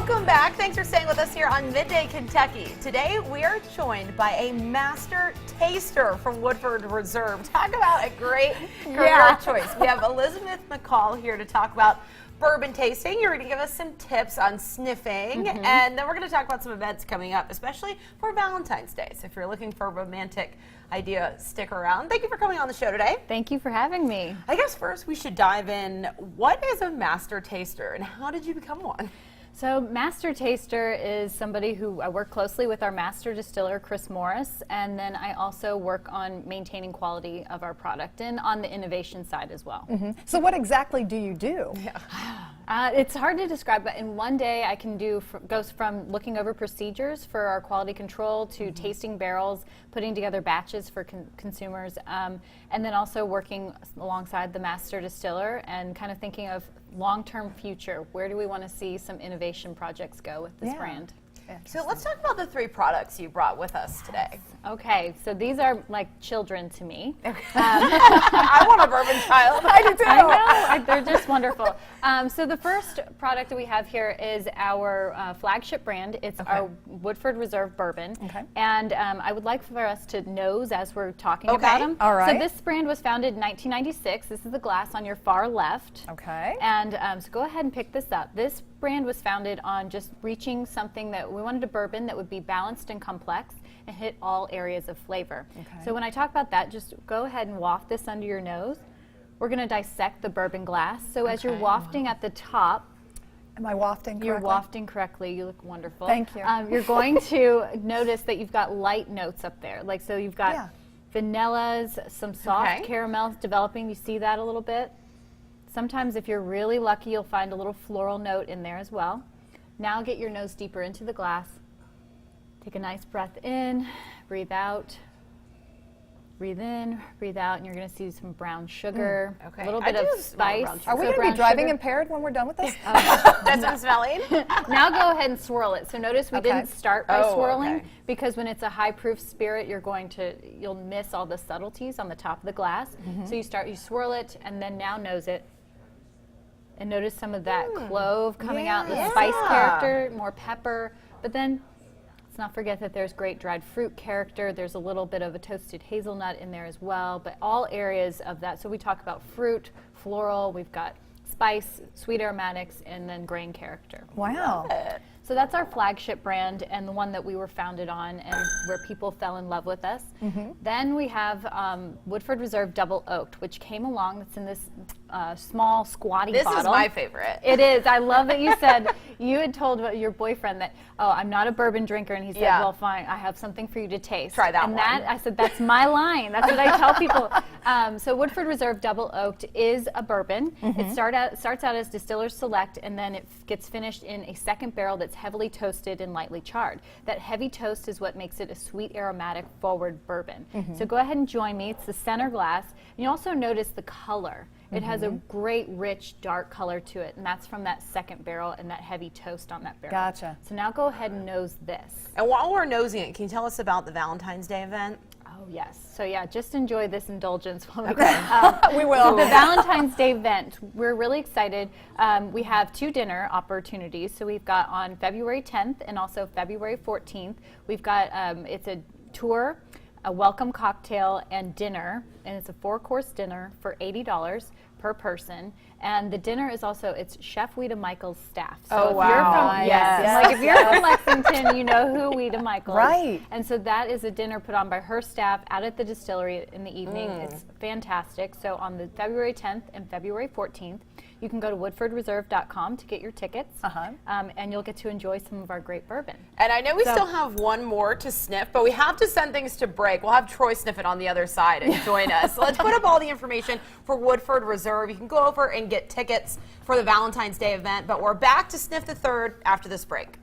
Welcome back. Thanks for staying with us here on Midday Kentucky. Today we are joined by a master taster from Woodford Reserve. Talk about a great career choice. We have Elizabeth McCall here to talk about bourbon tasting. You're going to give us some tips on sniffing, and then we're going to talk about some events coming up, especially for Valentine's Day. So if you're looking for a romantic idea, stick around. Thank you for coming on the show today. Thank you for having me. I guess first we should dive in. What is a master taster, and how did you become one? So master taster is somebody who I work closely with our master distiller, Chris Morris, and then I also work on maintaining quality of our product and on the innovation side as well. So what exactly do you do? It's hard to describe, but in one day I can do, goes from looking over procedures for our quality control to tasting barrels, putting together batches for consumers, and then also working alongside the master distiller and kind of thinking of long-term future. Where do we want to see some innovation projects go with this brand? So let's talk about the three products you brought with us today. Okay, so these are like children to me. I want a bourbon child. I do too. I know, they're just wonderful. So the first product that we have here is our flagship brand. It's our Woodford Reserve bourbon. And I would like for us to nose as we're talking about them. All right. So this brand was founded in 1996. This is the glass on your far left. Okay. And so go ahead and pick this up. This brand was founded on just reaching something that we wanted, a bourbon that would be balanced and complex and hit all areas of flavor. So when I talk about that, just go ahead and waft this under your nose. We're going to dissect the bourbon glass. So as you're wafting at the top, am I wafting correctly? You're wafting correctly. You look wonderful. Thank you. You're going to notice that you've got light notes up there. Like, so you've got vanillas, some soft caramels developing. You see that a little bit? Sometimes if you're really lucky, you'll find a little floral note in there as well. Now get your nose deeper into the glass. Take a nice breath in, breathe out, breathe in, breathe out, and you're going to see some brown sugar, a little bit of spice. Are we going to be driving impaired when we're done with this? That's what I'm smelling. Now go ahead and swirl it. So notice we didn't start by swirling because when it's a high proof spirit, you'll miss all the subtleties on the top of the glass. So you swirl it and then now nose it. And notice some of that clove coming out, the spice character, more pepper. But then let's not forget that there's great dried fruit character. There's a little bit of a toasted hazelnut in there as well. But all areas of that. So we talk about fruit, floral, we've got spice, sweet aromatics, and then grain character. Wow. So that's our flagship brand and the one that we were founded on and where people fell in love with us. Then we have Woodford Reserve Double Oaked, which came along. That's in this small squatty bottle. This is my favorite. It is. I love that you said, you had told your boyfriend that, oh, I'm not a bourbon drinker. And he said, well, fine, I have something for you to taste. Try that one. And I said, that's my line. That's what I tell people. So Woodford Reserve Double Oaked is a bourbon. It starts out as Distiller's Select, and then it gets finished in a second barrel that's heavily toasted and lightly charred. That heavy toast is what makes it a sweet, aromatic, forward bourbon. So go ahead and join me. It's the center glass. And you also notice the color. It has a great, rich, dark color to it, and that's from that second barrel and that heavy toast on that barrel. Gotcha. So now go ahead and nose this. And while we're nosing it, can you tell us about the Valentine's Day event? Oh, yes. So yeah, just enjoy this indulgence while we we will. The Valentine's Day event, we're really excited. We have 2 dinner opportunities. So we've got on February 10th and also February 14th. We've got, it's a tour, a welcome cocktail, and dinner. And it's a 4-course dinner for $80 per person. And the dinner is also, it's Chef Weta Michael's staff. So if you're from, like if you're from Lexington, you know who Weta Michael is. Right. And so that is a dinner put on by her staff out at the distillery in the evening. It's fantastic. So on the February 10th and February 14th, you can go to woodfordreserve.com to get your tickets, and you'll get to enjoy some of our great bourbon. And I know we still have one more to sniff, but we have to send things to break. We'll have Troy sniff it on the other side and join us. So let's put up all the information for Woodford Reserve. You can go over and get tickets for the Valentine's Day event, but we're back to sniff the third after this break.